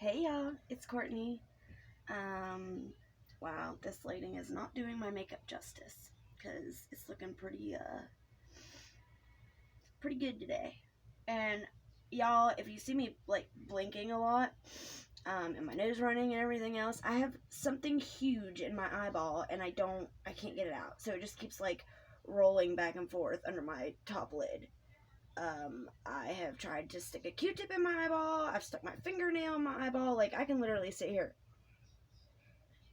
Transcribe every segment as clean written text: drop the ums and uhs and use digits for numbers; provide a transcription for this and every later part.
Hey y'all, it's Courtney. Wow, this lighting is not doing my makeup justice because it's looking pretty good today. And y'all, if you see me like blinking a lot, and my nose running and everything else, I have something huge in my eyeball and I can't get it out. So it just keeps like rolling back and forth under my top lid. I have tried to stick a Q-tip in my eyeball. I've stuck my fingernail in my eyeball. Like, I can literally sit here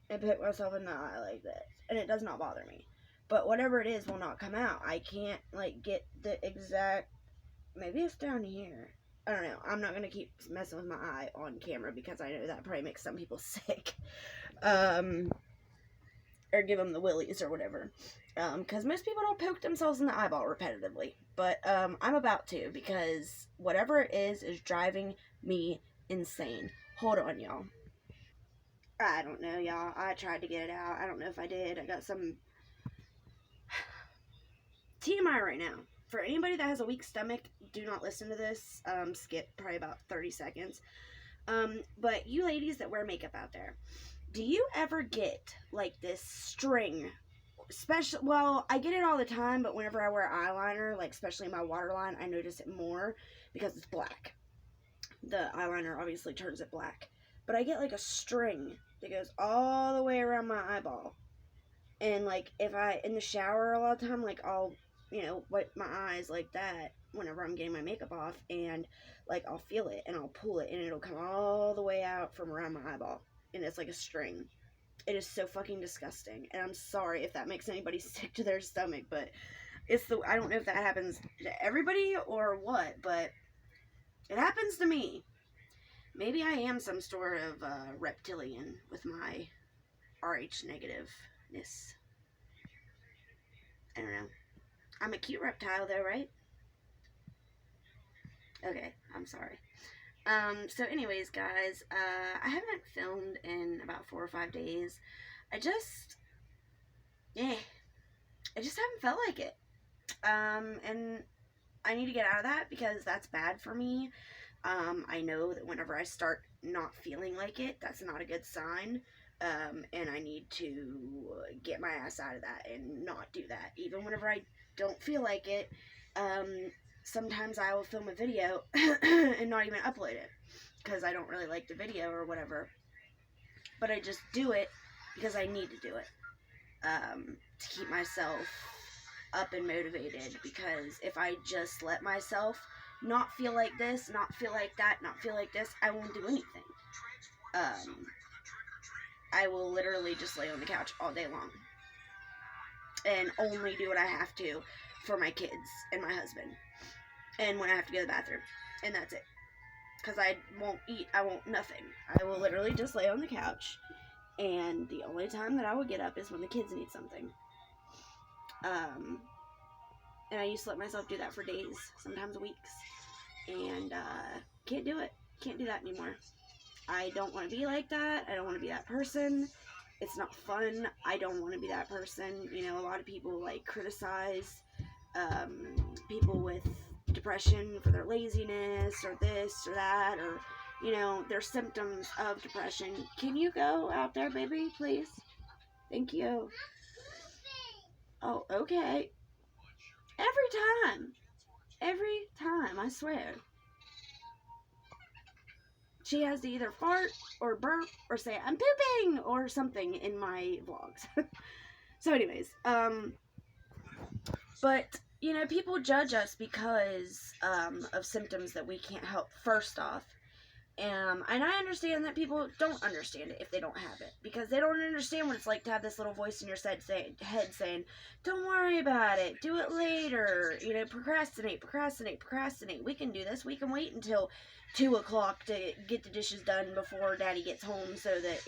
and poke myself in the eye like this, and it does not bother me. But whatever it is will not come out. I can't, like, get the exact... Maybe it's down here. I don't know. I'm not going to keep messing with my eye on camera because I know that probably makes some people sick. Or give them the willies or whatever. Because most people don't poke themselves in the eyeball repetitively. But I'm about to, because whatever it is driving me insane. Hold on, y'all. I don't know, y'all. I tried to get it out. I don't know if I did. I got some TMI right now. For anybody that has a weak stomach, do not listen to this. Skip probably about 30 seconds. But you ladies that wear makeup out there, do you ever get like this string? Well, I get it all the time, but whenever I wear eyeliner, like especially my waterline, I notice it more because it's black. The eyeliner obviously turns it black. But I get like a string that goes all the way around my eyeball. And like if I in the shower a lot of time, like I'll wipe my eyes like that whenever I'm getting my makeup off, and like I'll feel it and I'll pull it and it'll come all the way out from around my eyeball, and it's like a string. It is so fucking disgusting, and I'm sorry if that makes anybody sick to their stomach, but I don't know if that happens to everybody or what, but it happens to me. Maybe I am some sort of reptilian with my RH negativeness. I don't know. I'm a cute reptile though, right? Okay, I'm sorry. So anyways, guys, I haven't filmed in about 4 or 5 days. I just haven't felt like it. And I need to get out of that because that's bad for me. I know that whenever I start not feeling like it, that's not a good sign. And I need to get my ass out of that and not do that. Even whenever I don't feel like it, sometimes I will film a video and not even upload it because I don't really like the video or whatever. But I just do it because I need to do it to keep myself up and motivated, because if I just let myself not feel like this, not feel like that, not feel like this, I won't do anything. I will literally just lay on the couch all day long and only do what I have to for my kids and my husband, and when I have to go to the bathroom, and that's it. Because I won't eat, I won't nothing. I will literally just lay on the couch, and the only time that I will get up is when the kids need something. And I used to let myself do that for days, sometimes weeks, and can't do it. Can't do that anymore. I don't want to be like that. I don't want to be that person. It's not fun. I don't want to be that person. You know, a lot of people like criticize people with depression for their laziness or this or that, or their symptoms of depression. Can you go out there, baby, please? Thank you. Oh, okay. Every time, I swear. She has to either fart or burp or say I'm pooping or something in my vlogs. So anyways, but people judge us because of symptoms that we can't help, first off. And I understand that people don't understand it if they don't have it, because they don't understand what it's like to have this little voice in your head saying, don't worry about it, do it later, procrastinate, we can do this, we can wait until 2 o'clock to get the dishes done before daddy gets home so that,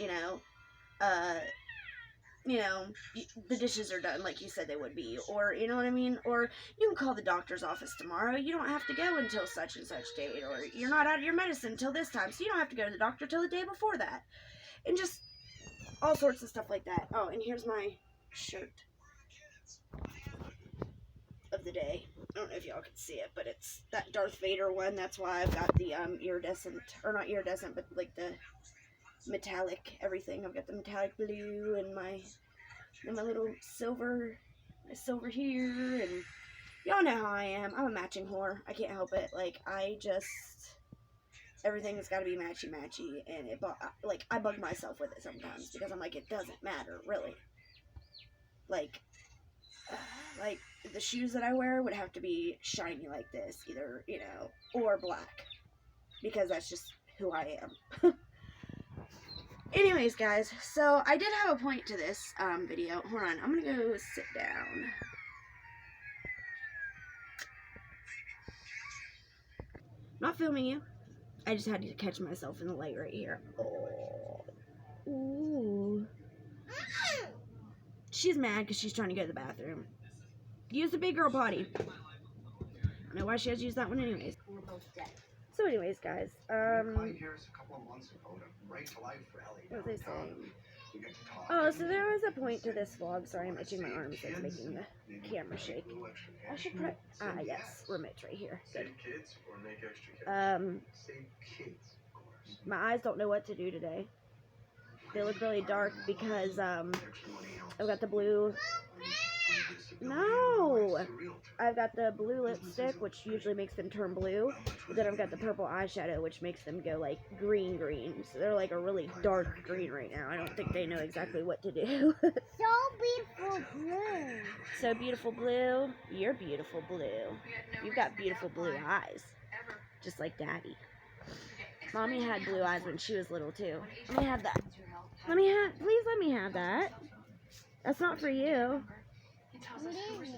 the dishes are done like you said they would be, or you know what I mean, or you can call the doctor's office tomorrow, you don't have to go until such and such date, or you're not out of your medicine until this time, so you don't have to go to the doctor till the day before that, and just all sorts of stuff like that. Oh, and here's my shirt of the day. I don't know if y'all can see it, but it's that Darth Vader one. That's why I've got the iridescent, or not iridescent, but like the metallic everything. I've got the metallic blue and my little silver here, and y'all know how I am. I'm a matching whore. I can't help it. Like, everything has got to be matchy, and I bug myself with it sometimes, because I'm like, it doesn't matter, really. Like, the shoes that I wear would have to be shiny like this, either, you know, or black, because that's just who I am. Anyways, guys, so I did have a point to this video. Hold on, I'm gonna go sit down. Not filming you. I just had to catch myself in the light right here. Oh. Ooh. She's mad because she's trying to go to the bathroom. Use the big girl potty. I don't know why she has to use that one anyways. So anyways, guys, what was I saying? Oh, so there was a point to this vlog. Sorry, I'm itching my arms. It's making the camera shake. I should put, yes, remote's right here. Good. My eyes don't know what to do today. They look really dark because, I've got the blue. No! I've got the blue lipstick, which usually makes them turn blue. But then I've got the purple eyeshadow, which makes them go, like, green. So they're, like, a really dark green right now. I don't think they know exactly what to do. So beautiful blue. So beautiful blue. You're beautiful blue. You've got beautiful blue eyes. Just like Daddy. Mommy had blue eyes when she was little, too. Let me have that. Please let me have that. That's not for you. What is it?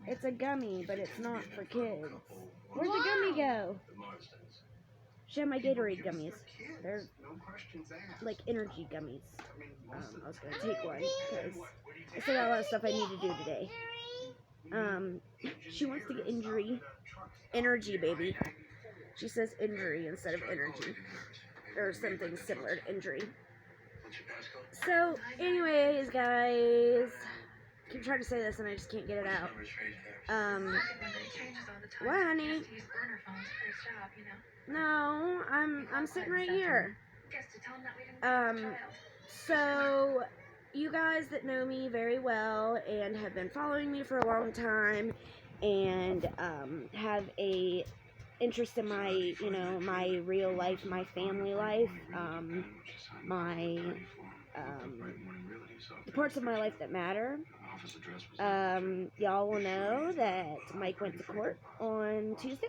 It's a gummy, but it's not for kids. Where'd the gummy go? She had my Gatorade gummies. They're like energy gummies. I was gonna take one because I still got a lot of stuff I need to do today. She wants to get energy, baby. She says injury instead of energy, or something similar to injury. So, anyways, guys, I keep trying to say this and I just can't get it out. What, honey? No, I'm sitting right here. So, you guys that know me very well and have been following me for a long time and have a interest in my, you know, my real life, my family life, the parts of my life that matter. Y'all will know that Mike went to court on Tuesday,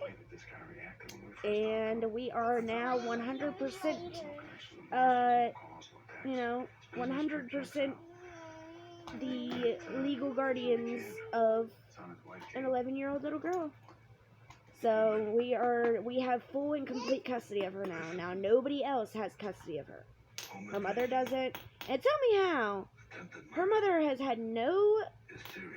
and we are now 100%, you know, 100% the legal guardians of an 11-year-old little girl. So we have full and complete custody of her now. Now nobody else has custody of her. Her mother doesn't. And tell me how. Her mother has had no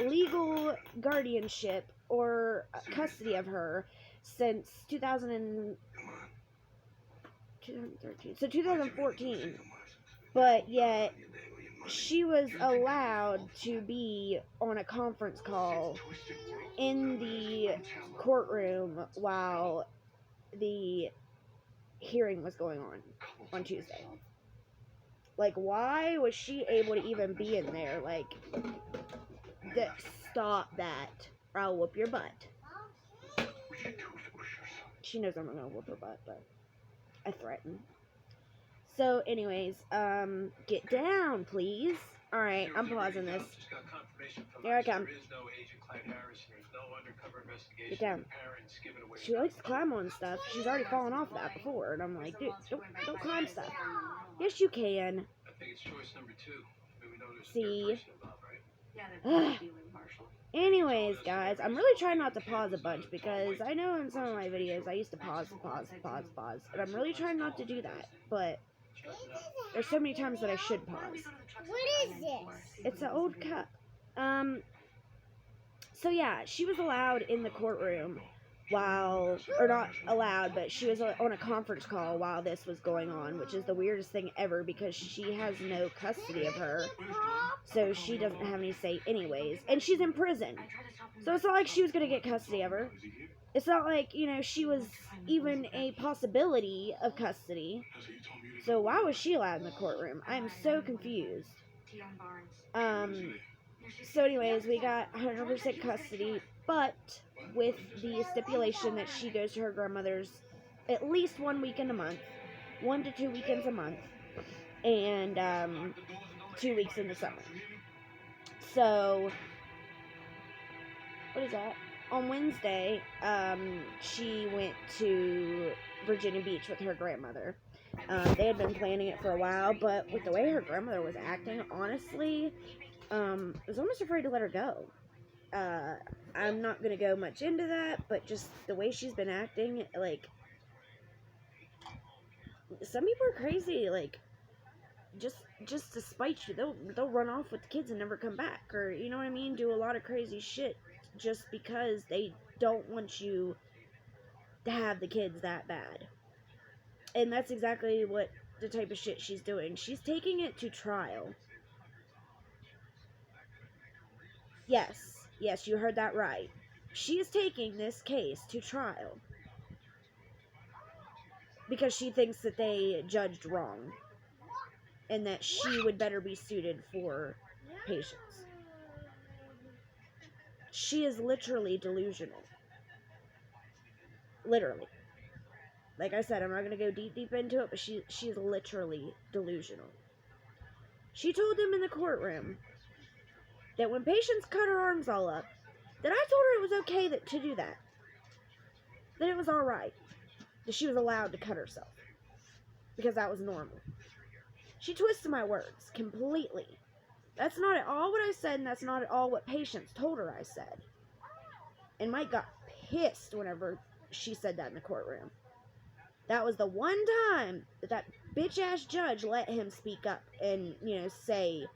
legal guardianship or custody of her since 2013. So 2014. But yet she was allowed to be on a conference call in the courtroom while the hearing was going on Tuesday. Like, why was she able to even be in there? Like, stop that, or I'll whoop your butt. She knows I'm not gonna whoop her butt, but I threaten. So, anyways, get down, please. Alright, I'm pausing this. Here I come. Get down. She likes to climb on stuff. She's already fallen off that before, and I'm like, dude, don't climb stuff. Yes, you can. See? Anyways, guys, I'm really trying not to pause a bunch, because I know in some of my videos I used to pause, and I'm really trying not to do that, but there's so many times that I should pause. What is this? It's an old cup. So yeah, she was allowed in the courtroom or not allowed, but she was on a conference call while this was going on, which is the weirdest thing ever because she has no custody of her. So she doesn't have any say anyways. And she's in prison. So it's not like she was going to get custody of her. It's not like, she was even a possibility of custody. So why was she allowed in the courtroom? I'm so confused. So anyways, we got 100% custody, but with the stipulation that she goes to her grandmother's at least 1 weekend a month, 1 to 2 weekends a month, and 2 weeks in the summer. So, what is that? On Wednesday, she went to Virginia Beach with her grandmother. They had been planning it for a while, but with the way her grandmother was acting, honestly, I was almost afraid to let her go. I'm not going to go much into that, but just the way she's been acting, like, some people are crazy, like, just to spite you, they'll run off with the kids and never come back, or, you know what I mean, do a lot of crazy shit just because they don't want you to have the kids that bad. And that's exactly what the type of shit she's doing. She's taking it to trial. Yes, you heard that right. She is taking this case to trial because she thinks that they judged wrong and that she would better be suited for patience. She is literally delusional. Literally. Like I said, I'm not going to go deep into it, but she's literally delusional. She told them in the courtroom that when patients cut her arms all up, that I told her it was okay to do that. That it was alright. That she was allowed to cut herself. Because that was normal. She twisted my words completely. That's not at all what I said, and that's not at all what patients told her I said. And Mike got pissed whenever she said that in the courtroom. That was the one time that bitch-ass judge let him speak up and, say.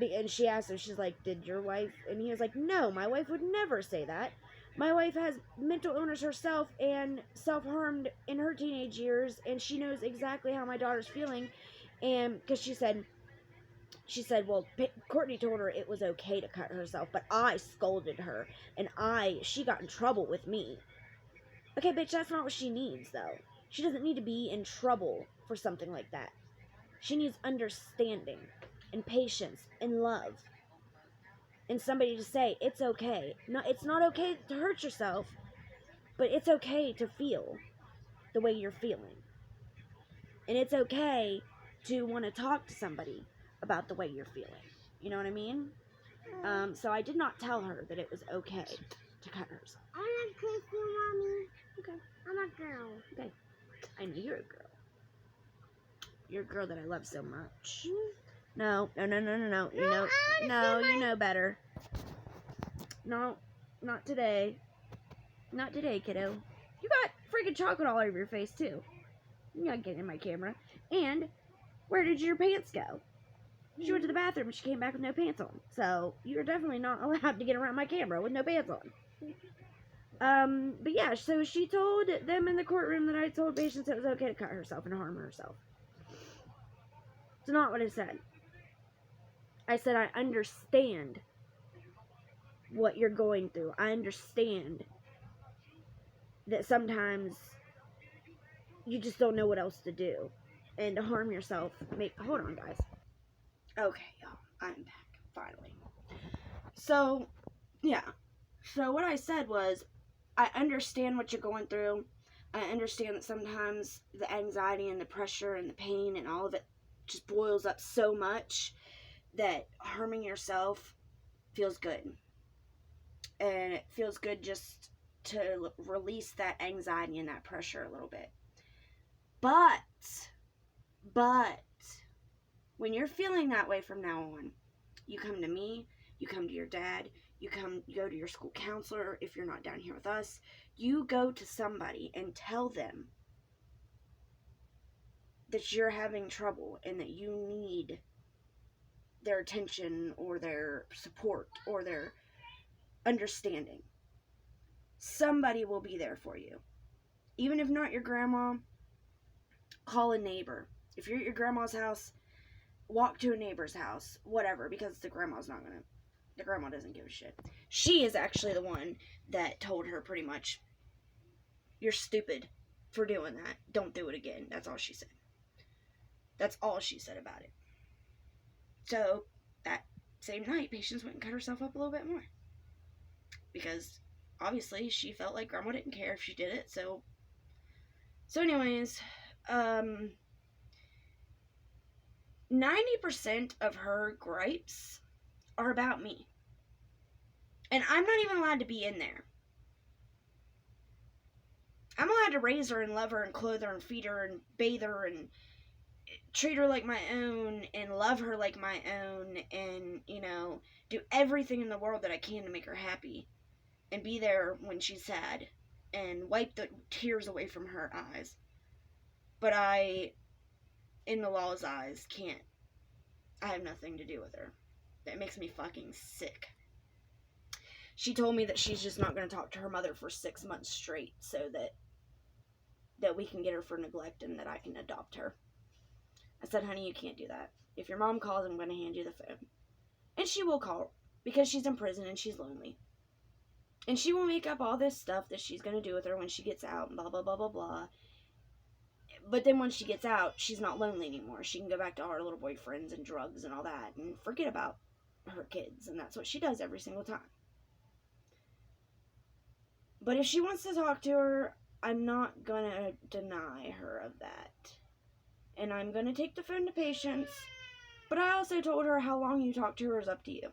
And she asked him, she's like, did your wife? And he was like, no, my wife would never say that. My wife has mental illness herself and self-harmed in her teenage years, and she knows exactly how my daughter's feeling. And because she said, well, Courtney told her it was okay to cut herself, but I scolded her, and she got in trouble with me. Okay, bitch, that's not what she needs, though. She doesn't need to be in trouble for something like that. She needs understanding and patience and love. And somebody to say, it's okay. It's not okay to hurt yourself, but it's okay to feel the way you're feeling. And it's okay to want to talk to somebody about the way you're feeling. You know what I mean? So I did not tell her that it was okay to cut herself. I want to kiss you, Mommy. Okay. I'm a girl. Okay. I know you're a girl. You're a girl that I love so much. No. You know better. No, not today. Not today, kiddo. You got freaking chocolate all over your face, too. You're not getting in my camera. And, where did your pants go? She went to the bathroom and she came back with no pants on. So, you're definitely not allowed to get around my camera with no pants on. But yeah, so she told them in the courtroom that I told patients it was okay to cut herself and harm herself. It's not what I said. I said I understand what you're going through. I understand that sometimes you just don't know what else to do. And to harm yourself, hold on, guys. Okay, y'all, I'm back, finally. So, yeah. So what I said was, I understand what you're going through. I understand that sometimes the anxiety and the pressure and the pain and all of it just boils up so much that harming yourself feels good. And it feels good just to release that anxiety and that pressure a little bit. But, when you're feeling that way from now on, you come to me, you come to your dad, you go to your school counselor. If you're not down here with us, you go to somebody and tell them that you're having trouble and that you need their attention or their support or their understanding. somebody will be there for you. Even if not your grandma, call a neighbor. If you're at your grandma's house, walk to a neighbor's house, whatever, because the grandma doesn't give a shit. She is actually the one that told her pretty much, you're stupid for doing that. Don't do it again. That's all she said. That's all she said about it. So, that same night, Patience went and cut herself up a little bit more. Because, obviously, she felt like Grandma didn't care if she did it, so anyways, 90% of her gripes are about me. And I'm not even allowed to be in there. I'm allowed to raise her and love her and clothe her and feed her and bathe her and treat her like my own and love her like my own and, do everything in the world that I can to make her happy and be there when she's sad and wipe the tears away from her eyes. But I, in the law's eyes, can't. I have nothing to do with her. That makes me fucking sick. She told me that she's just not going to talk to her mother for 6 months straight so that we can get her for neglect and that I can adopt her. I said, honey, you can't do that. If your mom calls, I'm going to hand you the phone. And she will call because she's in prison and she's lonely. And she will make up all this stuff that she's going to do with her when she gets out and blah, blah, blah, blah, blah. But then once she gets out, she's not lonely anymore. She can go back to all her little boyfriends and drugs and all that and forget about her kids. And that's what she does every single time. But if she wants to talk to her, I'm not going to deny her of that. And I'm going to take the phone to Patience. But I also told her how long you talk to her is up to you.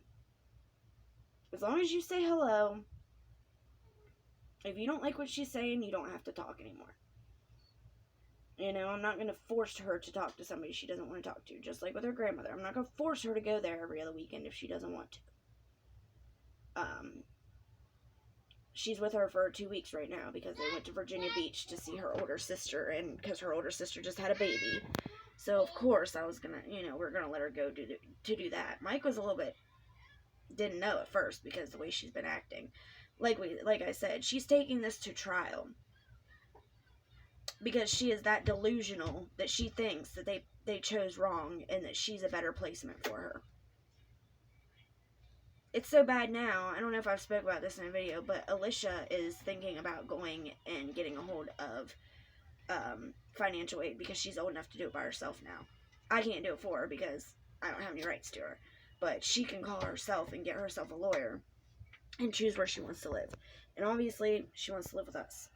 As long as you say hello. If you don't like what she's saying, you don't have to talk anymore. I'm not going to force her to talk to somebody she doesn't want to talk to. Just like with her grandmother. I'm not going to force her to go there every other weekend if she doesn't want to. She's with her for 2 weeks right now because they went to Virginia Beach to see her older sister, and because her older sister just had a baby. So, of course, I was going to, we're going to let her go to do that. Mike was a little bit, didn't know at first because the way she's been acting. Like I said, she's taking this to trial because she is that delusional that she thinks that they chose wrong and that she's a better placement for her. It's so bad now, I don't know if I've spoke about this in a video, but Alicia is thinking about going and getting a hold of financial aid because she's old enough to do it by herself now. I can't do it for her because I don't have any rights to her. But she can call herself and get herself a lawyer and choose where she wants to live. And obviously, she wants to live with us.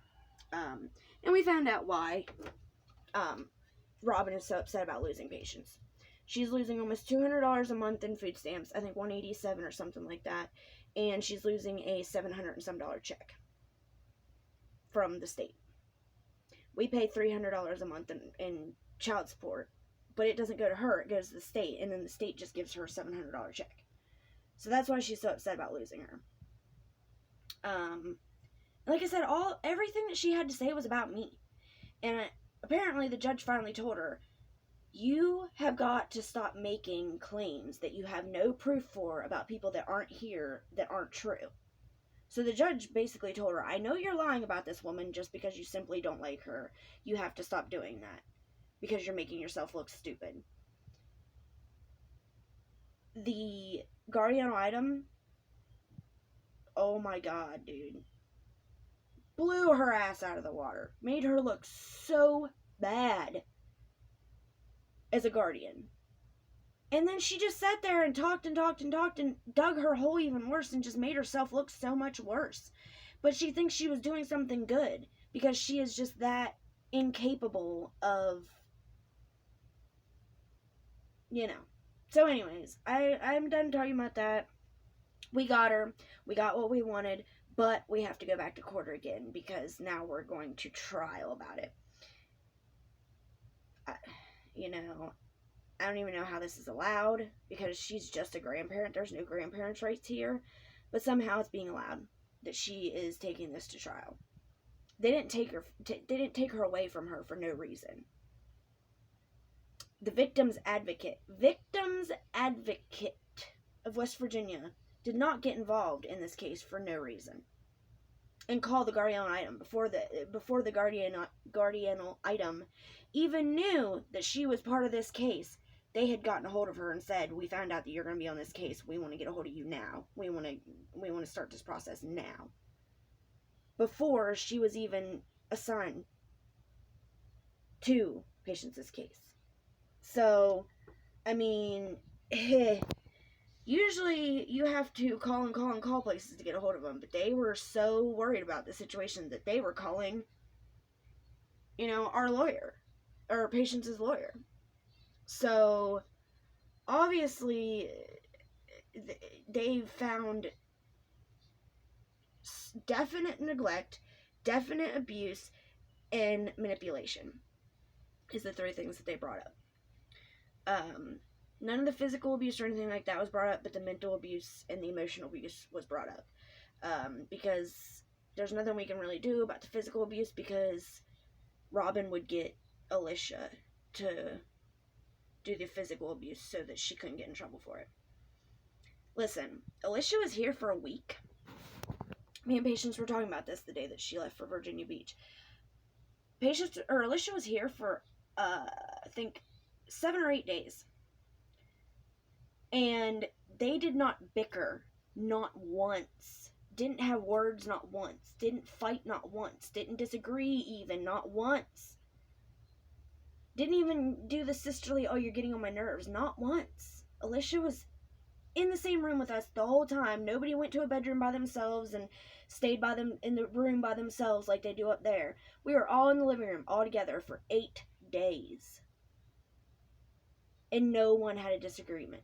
And we found out why Robin is so upset about losing Patience. She's losing almost $200 a month in food stamps. I think $187 or something like that. And she's losing a $700 and some check from the state. We pay $300 a month in child support. But it doesn't go to her. It goes to the state. And then the state just gives her a $700 check. So that's why she's so upset about losing her. Like I said, everything that she had to say was about me. And apparently the judge finally told her, you have got to stop making claims that you have no proof for about people that aren't here that aren't true. So the judge basically told her, I know you're lying about this woman just because you simply don't like her. You have to stop doing that because you're making yourself look stupid. The guardian ad litem, oh my god, dude. Blew her ass out of the water. Made her look so bad as a guardian. And then she just sat there and talked and talked and talked and dug her hole even worse and just made herself look so much worse. But she thinks she was doing something good because she is just that incapable of, So anyways, I'm done talking about that. We got her. We got what we wanted. But we have to go back to court again because now we're going to trial about it. I don't even know how this is allowed because she's just a grandparent. There's no grandparents' rights here. But somehow it's being allowed that she is taking this to trial. They didn't take her away from her for no reason. The victim's advocate of West Virginia did not get involved in this case for no reason. and call the guardian item before the guardianal item even knew that she was part of this case. They had gotten a hold of her and said, "We found out that you're going to be on this case. We want to get a hold of you now. We want to start this process now." Before she was even assigned to Patience's case. So, I mean, usually you have to call places to get a hold of them, but they were so worried about the situation that they were calling, our lawyer, or Patience's lawyer. So, obviously, they found definite neglect, definite abuse, and manipulation is the 3 things that they brought up. None of the physical abuse or anything like that was brought up, but the mental abuse and the emotional abuse was brought up. Because there's nothing we can really do about the physical abuse, because Robin would get Alicia to do the physical abuse so that she couldn't get in trouble for it. Listen, Alicia was here for a week. Me and Patience were talking about this the day that she left for Virginia Beach. Alicia was here for, I think, 7 or 8 days. And they did not bicker, not once. Didn't have words, not once. Didn't fight, not once. Didn't disagree even, not once. Didn't even do the sisterly, "oh, you're getting on my nerves," not once. Alicia was in the same room with us the whole time. Nobody went to a bedroom by themselves and stayed by them in the room by themselves like they do up there. We were all in the living room all together for 8 days. And no one had a disagreement.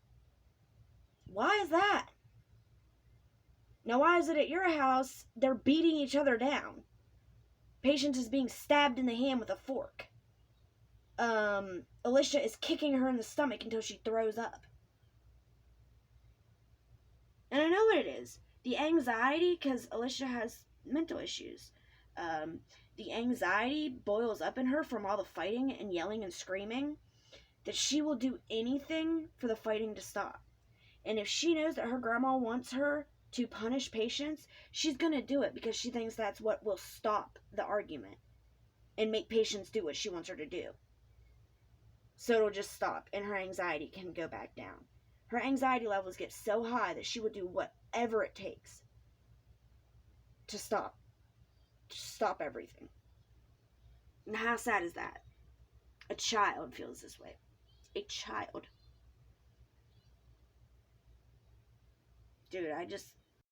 Why is that? Now, why is it at your house they're beating each other down? Patience is being stabbed in the hand with a fork. Alicia is kicking her in the stomach until she throws up. And I know what it is. The anxiety, because Alicia has mental issues. The anxiety boils up in her from all the fighting and yelling and screaming, that she will do anything for the fighting to stop. And if she knows that her grandma wants her to punish Patience, she's going to do it, because she thinks that's what will stop the argument and make Patience do what she wants her to do. So it'll just stop, and her anxiety can go back down. Her anxiety levels get so high that she will do whatever it takes to stop everything. And how sad is that? A child feels this way. A child. Dude, I just